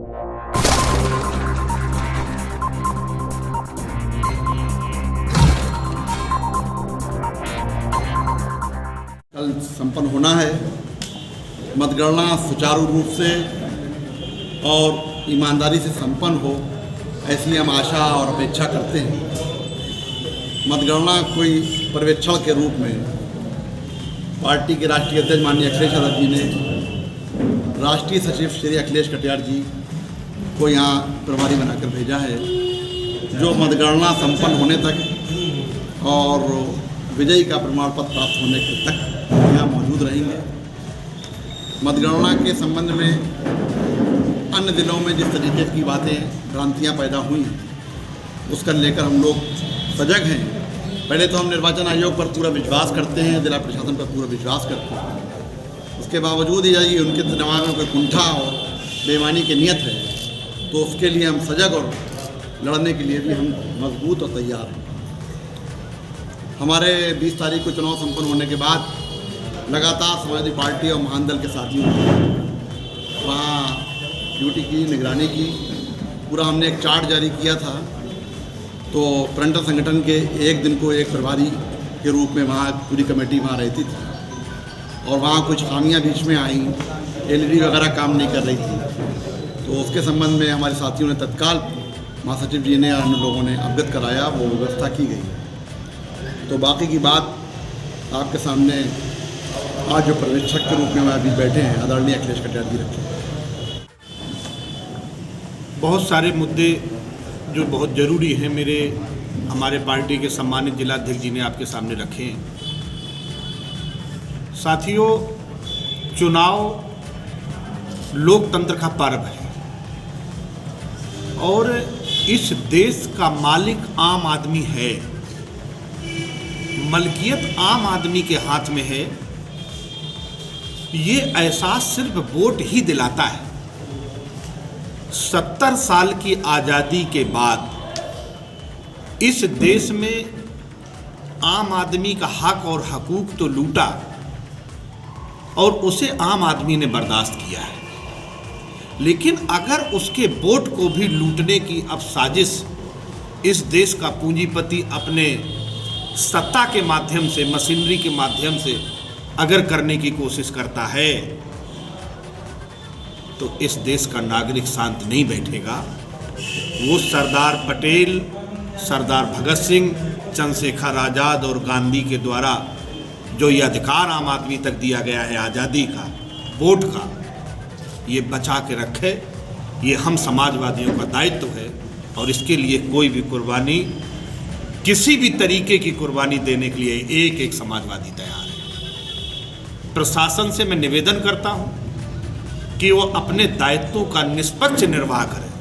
कल संपन्न होना है। मतगणना सुचारू रूप से और ईमानदारी से संपन्न हो, इसलिए हम आशा और अपेक्षा करते हैं। मतगणना कोई पर्यवेक्षण के रूप में पार्टी के राष्ट्रीय अध्यक्ष माननीय अखिलेश यादव जी ने राष्ट्रीय सचिव श्री अखिलेश कटियार जी को यहाँ प्रभारी बनाकर भेजा है, जो मतगणना संपन्न होने तक और विजयी का प्रमाण पत्र प्राप्त होने के तक यहाँ मौजूद रहेंगे। मतगणना के संबंध में अन्य दिनों में जिस तरीके की बातें भ्रांतियाँ पैदा हुई, उसका लेकर हम लोग सजग हैं। पहले तो हम निर्वाचन आयोग पर पूरा विश्वास करते हैं, जिला प्रशासन पर पूरा विश्वास करते हैं। उसके बावजूद यदि उनके दिमाग में कोई कुंठा और बेईमानी की नियत है, तो उसके लिए हम सजग और लड़ने के लिए भी हम मजबूत और तैयार हैं। हमारे 20 तारीख को चुनाव संपन्न होने के बाद लगातार समाजवादी पार्टी और महान दल के साथियों ने वहाँ ड्यूटी की, निगरानी की। पूरा हमने एक चार्ट जारी किया था, तो फ्रंटल संगठन के एक दिन को एक प्रभारी के रूप में वहाँ पूरी कमेटी वहाँ रहती थी और वहाँ कुछ खामियाँ बीच में आई, LED वगैरह काम नहीं कर रही थी। तो उसके संबंध में हमारे साथियों ने तत्काल महासचिव जी ने और अन्य लोगों ने अवगत कराया, वो व्यवस्था की गई। तो बाकी की बात आपके सामने आज जो पर्यवेक्षक के रूप में अभी बैठे हैं आदरणीय अखिलेश कटियार जी रखे। बहुत सारे मुद्दे जो बहुत ज़रूरी हैं हमारे पार्टी के सम्मानित जिलाध्यक्ष जी ने आपके सामने रखे हैं। साथियों, चुनाव लोकतंत्र का पर्व है और इस देश का मालिक आम आदमी है। मलकियत आम आदमी के हाथ में है। ये एहसास सिर्फ वोट ही दिलाता है। 70 साल की आज़ादी के बाद इस देश में आम आदमी का हक और हकूक तो लूटा और उसे आम आदमी ने बर्दाश्त किया है, लेकिन अगर उसके वोट को भी लूटने की अब साजिश इस देश का पूंजीपति अपने सत्ता के माध्यम से, मशीनरी के माध्यम से अगर करने की कोशिश करता है, तो इस देश का नागरिक शांत नहीं बैठेगा। वो सरदार पटेल, सरदार भगत सिंह, चंद्रशेखर आज़ाद और गांधी के द्वारा जो ये अधिकार आम आदमी तक दिया गया है आज़ादी का, वोट का, ये बचा के रखे। ये हम समाजवादियों का दायित्व है और इसके लिए कोई भी कुर्बानी, किसी भी तरीके की कुर्बानी देने के लिए एक एक समाजवादी तैयार है। प्रशासन से मैं निवेदन करता हूं कि वो अपने दायित्वों का निष्पक्ष निर्वाह करें।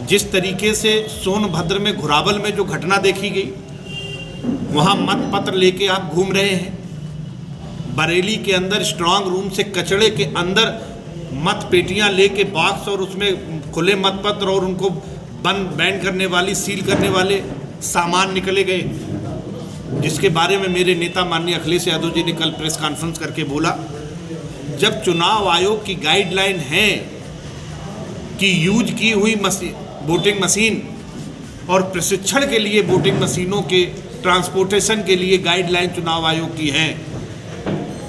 जिस तरीके से सोनभद्र में घुरावल में जो घटना देखी गई, वहां मत पत्र लेके आप घूम रहे हैं। बरेली के अंदर स्ट्रांग रूम से कचड़े के अंदर मत पेटियां लेके बॉक्स और उसमें खुले मत पत्र और उनको बैन करने वाली, सील करने वाले सामान निकले गए, जिसके बारे में मेरे नेता माननीय अखिलेश यादव जी ने कल प्रेस कॉन्फ्रेंस करके बोला, जब चुनाव आयोग की गाइडलाइन है कि यूज की हुई वोटिंग मशीन और प्रशिक्षण के लिए वोटिंग मशीनों के ट्रांसपोर्टेशन के लिए गाइडलाइन चुनाव आयोग की है,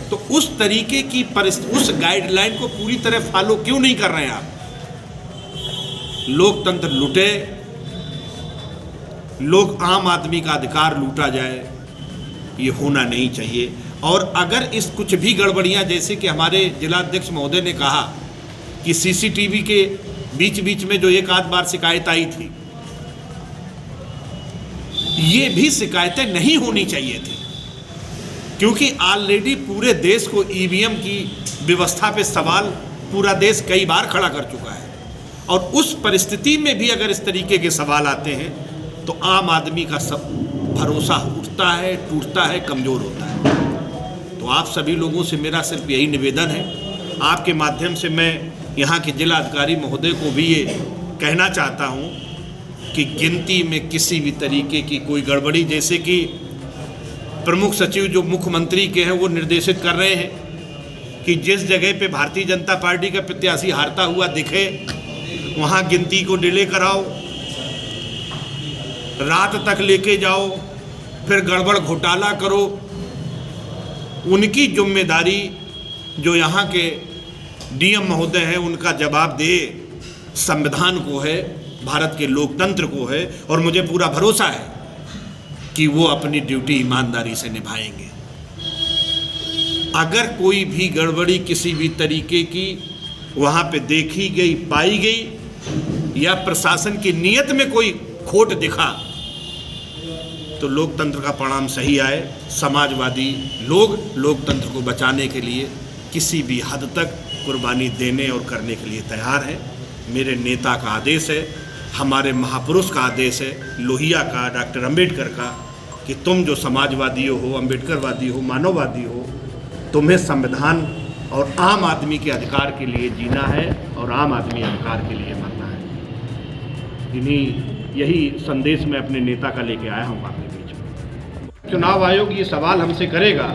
तो उस तरीके की उस गाइडलाइन को पूरी तरह फॉलो क्यों नहीं कर रहे हैं आप? लोकतंत्र लूटे, लोग आम आदमी का अधिकार लूटा जाए, ये होना नहीं चाहिए। और अगर इस कुछ भी गड़बड़ियां, जैसे कि हमारे जिलाध्यक्ष महोदय ने कहा कि CCTV के बीच बीच में जो एक आध बार शिकायत आई थी, ये भी शिकायतें नहीं होनी चाहिए थी, क्योंकि ऑलरेडी पूरे देश को EVM की व्यवस्था पे सवाल पूरा देश कई बार खड़ा कर चुका है। और उस परिस्थिति में भी अगर इस तरीके के सवाल आते हैं तो आम आदमी का सब भरोसा उठता है, टूटता है, कमज़ोर होता है। तो आप सभी लोगों से मेरा सिर्फ यही निवेदन है, आपके माध्यम से मैं यहाँ के जिला अधिकारी महोदय को भी ये कहना चाहता हूँ कि गिनती में किसी भी तरीके की कोई गड़बड़ी, जैसे कि प्रमुख सचिव जो मुख्यमंत्री के हैं वो निर्देशित कर रहे हैं कि जिस जगह पे भारतीय जनता पार्टी का प्रत्याशी हारता हुआ दिखे वहाँ गिनती को डिले कराओ, रात तक लेके जाओ, फिर गड़बड़ घोटाला करो। उनकी जिम्मेदारी जो यहाँ के डीएम महोदय हैं उनका जवाब दे संविधान को है, भारत के लोकतंत्र को है, और मुझे पूरा भरोसा है कि वो अपनी ड्यूटी ईमानदारी से निभाएंगे। अगर कोई भी गड़बड़ी किसी भी तरीके की वहाँ पे देखी गई, पाई गई, या प्रशासन की नीयत में कोई खोट दिखा तो लोकतंत्र का परिणाम सही आए। समाजवादी लोग लोकतंत्र को बचाने के लिए किसी भी हद तक कुर्बानी देने और करने के लिए तैयार हैं। मेरे नेता का आदेश है, हमारे महापुरुष का आदेश है, लोहिया का, डॉक्टर अंबेडकर का, कि तुम जो समाजवादी हो, अंबेडकरवादी हो, मानववादी हो, तुम्हें संविधान और आम आदमी के अधिकार के लिए जीना है और आम आदमी अधिकार के लिए मरना है। यही संदेश मैं अपने नेता का लेके आया हूँ आपके बीच में। चुनाव आयोग ये सवाल हमसे करेगा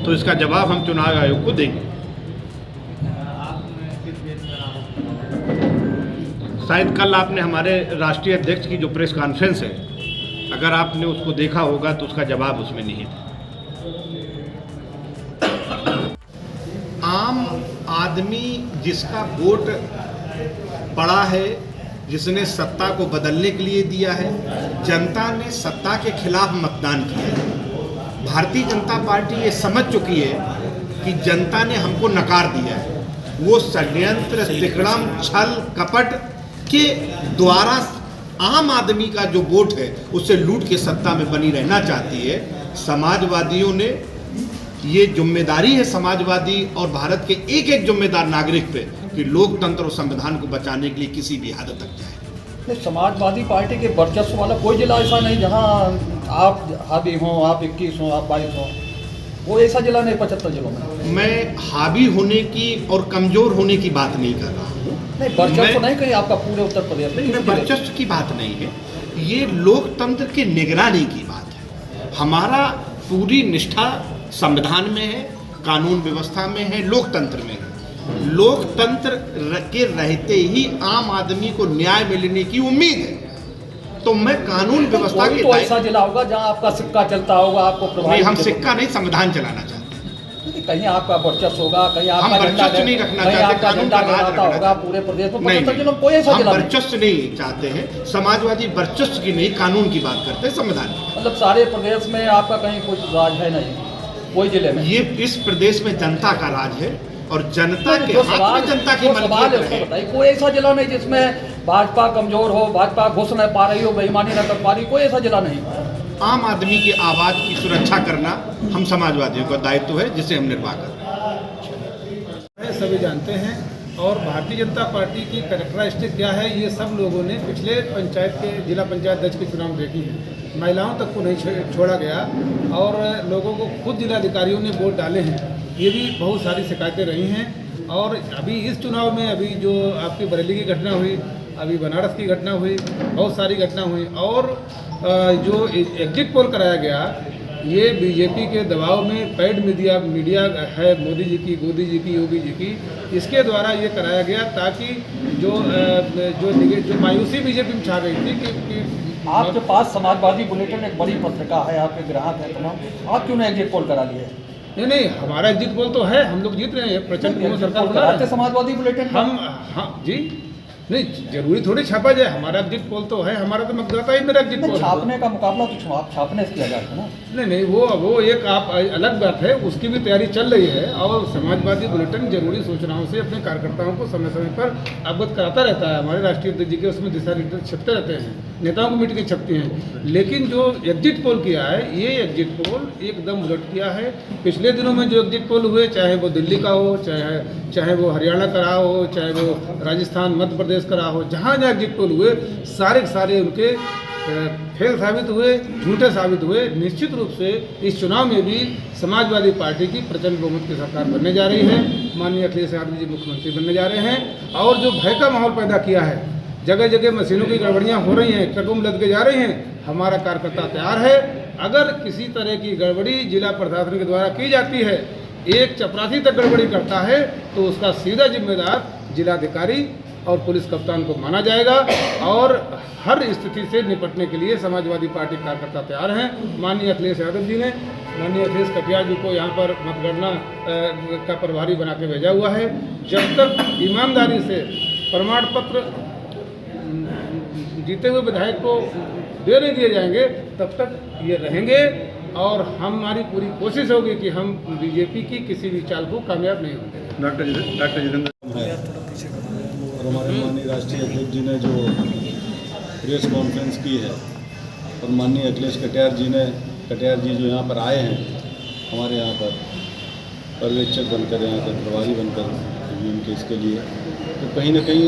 तो इसका जवाब हम चुनाव आयोग को देंगे। शायद कल आपने हमारे राष्ट्रीय अध्यक्ष की जो प्रेस कॉन्फ्रेंस है, अगर आपने उसको देखा होगा तो उसका जवाब उसमें निहित है। आम आदमी जिसका वोट पड़ा है, जिसने सत्ता को बदलने के लिए दिया है, जनता ने सत्ता के खिलाफ मतदान किया है। भारतीय जनता पार्टी ये समझ चुकी है कि जनता ने हमको नकार दिया है। वो षड्यंत्र, तिकड़म, छल, कपट के द्वारा आम आदमी का जो वोट है उससे लूट के सत्ता में बनी रहना चाहती है। समाजवादियों ने ये जिम्मेदारी है, समाजवादी और भारत के एक एक जिम्मेदार नागरिक पे, कि लोकतंत्र और संविधान को बचाने के लिए किसी भी हद तक जाए। समाजवादी पार्टी के वर्चस्व वाला कोई जिला ऐसा नहीं जहां आप हावी हों, आप 21 हों, आप 22 हों, वो ऐसा जिला नहीं 75 जिलों में। मैं हावी होने की और कमजोर होने की बात नहीं कर रहा हूँ। नहीं, वर्चस्व नहीं कहीं आपका पूरे उत्तर प्रदेश में। वर्चस्व की बात नहीं है, ये लोकतंत्र की निगरानी की बात है। हमारा पूरी निष्ठा संविधान में है, कानून व्यवस्था में है, लोकतंत्र में है। लोकतंत्र के रहते ही आम आदमी को न्याय मिलने की उम्मीद है। तो मैं कानून व्यवस्था के तो ऐसा जिला होगा जहां आपका सिक्का चलता होगा, आपको प्रभावित। हम सिक्का नहीं, संविधान चलाना चाहते हैं। कहीं आपका वर्चस्व होगा, कहीं आपका हम वर्चस्व नहीं रखना चाहते, कानून का राज होगा पूरे प्रदेश में। कोई ऐसा जिला वर्चस्व नहीं चाहते हैं। समाजवादी वर्चस्व की नहीं, कानून की बात करते हैं, संविधान की। मतलब सारे प्रदेश में आपका कहीं कुछ राज है नहीं, कोई जिले में। ये इस प्रदेश में जनता का राज है और जनता के हाथ में जनता की मलकियत है। कोई ऐसा जिला नहीं जिसमें भाजपा कमजोर हो, भाजपा घुस न पा रही हो, बेईमानी न कर पा रही, कोई ऐसा जिला नहीं। आम आदमी की आवाज की सुरक्षा करना हम समाजवादियों का दायित्व है, जिसे हम निर्वाह करते हैं। सभी जानते हैं, और भारतीय जनता पार्टी की कैरेक्टरिस्टिक क्या है ये सब लोगों ने पिछले पंचायत के जिला पंचायत अध्यक्ष के चुनाव देखी है। महिलाओं तक को नहीं छोड़ा गया और लोगों को खुद जिलाधिकारियों ने वोट डाले हैं। ये भी बहुत सारी शिकायतें रही हैं। और अभी इस चुनाव में अभी जो आपकी बरेली की घटना हुई, अभी बनारस की घटना हुई, बहुत सारी घटना हुई, और जो एग्जिट पोल कराया गया ये बीजेपी के दबाव में पेड मीडिया है, मोदी जी की, गोदी जी की, योगी जी की, इसके द्वारा ये कराया गया ताकि जो मायूसी बीजेपी में छा गई थी कि आपके पास समाजवादी बुलेटिन एक बड़ी पत्रिका है, आपके ग्राहक हैं तमाम, आप क्यों ना एग्जिट पोल करा लिए? नहीं, हमारा एग्जिट पोल तो है, हम लोग जीत रहे हैं, प्रचंड सरकार कराते समाजवादी बुलेटिन हम। हाँ जी, नहीं जरूरी थोड़ी छापा जाए, हमारा एग्जिट पोल तो है, हमारा तो मतदाता ही मेरा एग्जिट पोल। छापने का मुकाबला तो आप छापने से किया जाता है ना? नहीं, वो एक आप अलग बात है, उसकी भी तैयारी चल रही है। और समाजवादी बुलेटिन जरूरी सूचनाओं से अपने कार्यकर्ताओं को समय समय पर अवगत कराता रहता है। हमारे राष्ट्रीय अध्यक्ष जी के उसमें दिशा निर्देश छपते रहते हैं, नेताओं की मीटिंगें छपती हैं। लेकिन जो एग्जिट पोल किया है, ये एग्जिट पोल एकदम उलट किया है। पिछले दिनों में जो एग्जिट पोल हुए, चाहे वो दिल्ली का हो, चाहे वो हरियाणा का रहा हो, चाहे वो राजस्थान, मध्य प्रदेश का रहा हो, जहाँ जहाँ एग्जिट पोल हुए सारे उनके फेल साबित हुए, झूठे साबित हुए। निश्चित रूप से इस चुनाव में भी समाजवादी पार्टी की प्रचंड बहुमत की सरकार बनने जा रही है। माननीय अखिलेश यादव जी मुख्यमंत्री बनने जा रहे हैं। और जो भय का माहौल पैदा किया है, जगह जगह मशीनों की गड़बड़ियाँ हो रही हैं, ट्रकों में लद के जा रही हैं, हमारा कार्यकर्ता तैयार है। अगर किसी तरह की गड़बड़ी जिला प्रशासन के द्वारा की जाती है एक चपरासी तक गड़बड़ी करता है तो उसका सीधा जिम्मेदार जिलाधिकारी और पुलिस कप्तान को माना जाएगा और हर स्थिति से निपटने के लिए समाजवादी पार्टी कार्यकर्ता तैयार हैं। माननीय अखिलेश यादव जी ने माननीय अखिलेश कटियार जी को यहाँ पर मतगणना का प्रभारी बना के भेजा हुआ है। जब तक ईमानदारी से प्रमाण पत्र जीते हुए विधायक को दे नहीं दिए जाएंगे तब तक ये रहेंगे और हमारी पूरी कोशिश होगी कि हम बीजेपी की किसी भी चाल को कामयाब नहीं होंगे। डॉक्टर जितेंद्र और हमारे माननीय राष्ट्रीय अध्यक्ष जी ने जो प्रेस कॉन्फ्रेंस की है और माननीय अखिलेश कटियार जी जो यहाँ पर आए हैं हमारे यहाँ पर पर्यवेक्षक बनकर, यहाँ के प्रभारी बनकर ईवीएम के इसके लिए, तो कहीं ना कहीं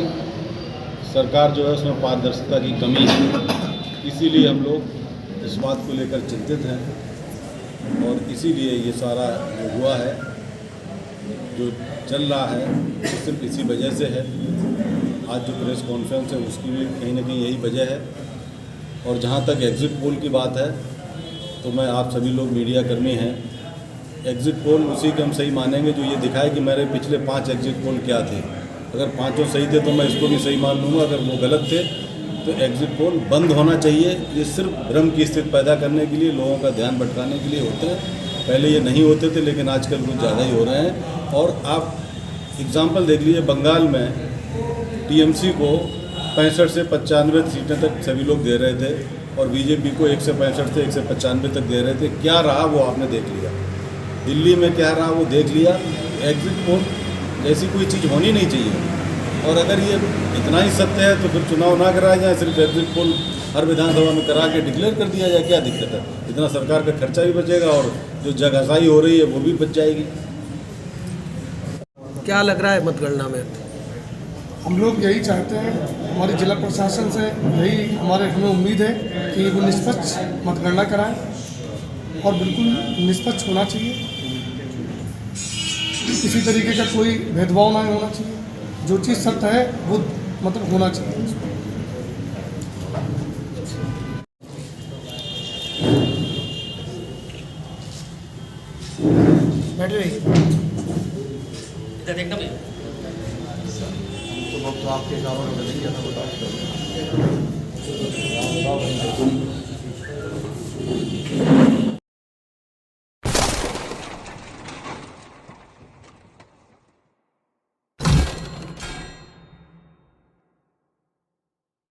सरकार जो है उसमें पारदर्शिता की कमी है। इसीलिए हम लोग इस बात को लेकर चिंतित हैं और इसीलिए ये सारा जो हुआ है, जो चल रहा है, सिर्फ इसी वजह से है। आज जो प्रेस कॉन्फ्रेंस है उसकी भी कहीं ना कहीं यही वजह है। और जहाँ तक एग्ज़िट पोल की बात है तो मैं आप सभी लोग मीडिया कर्मी हैं, एग्ज़िट पोल उसी के हम सही मानेंगे जो ये दिखाए कि मेरे पिछले 5 एग्ज़िट पोल क्या थे। अगर 5 सही थे तो मैं इसको भी सही मान लूँगा, अगर वो गलत थे तो एग्ज़िट पोल बंद होना चाहिए। ये सिर्फ भ्रम की स्थिति पैदा करने के लिए, लोगों का ध्यान भटकाने के लिए होते हैं। पहले ये नहीं होते थे लेकिन आजकल कुछ ज़्यादा ही हो रहे हैं। और आप एग्ज़ाम्पल देख लीजिए, बंगाल में टीएमसी को 65 से 95 सीटें तक सभी लोग दे रहे थे और बीजेपी को 1 से 65 से 1 से 95 तक दे रहे थे। क्या रहा वो आपने देख लिया। दिल्ली में क्या रहा वो देख लिया। एग्ज़िट पोल जैसी कोई चीज़ होनी नहीं चाहिए। और अगर ये इतना ही सत्य है तो फिर चुनाव ना कराया जाए, सिर्फ एग्ज़िट पोल हर विधानसभा में करा के डिक्लेयर कर दिया जाए। क्या दिक्कत है? इतना सरकार का खर्चा भी बचेगा और जो जगहसाई हो रही है वो भी बच जाएगी। क्या लग रहा है मतगणना में? हम लोग यही चाहते हैं, हमारे जिला प्रशासन से यही हमें उम्मीद है कि वो निष्पक्ष मतगणना कराएं और बिल्कुल निष्पक्ष होना चाहिए। किसी तरीके का कोई भेदभाव नहीं होना चाहिए। जो चीज़ सत्य है वो मतलब होना चाहिए। बैठ रही देखना भैया तो आपके गाँव में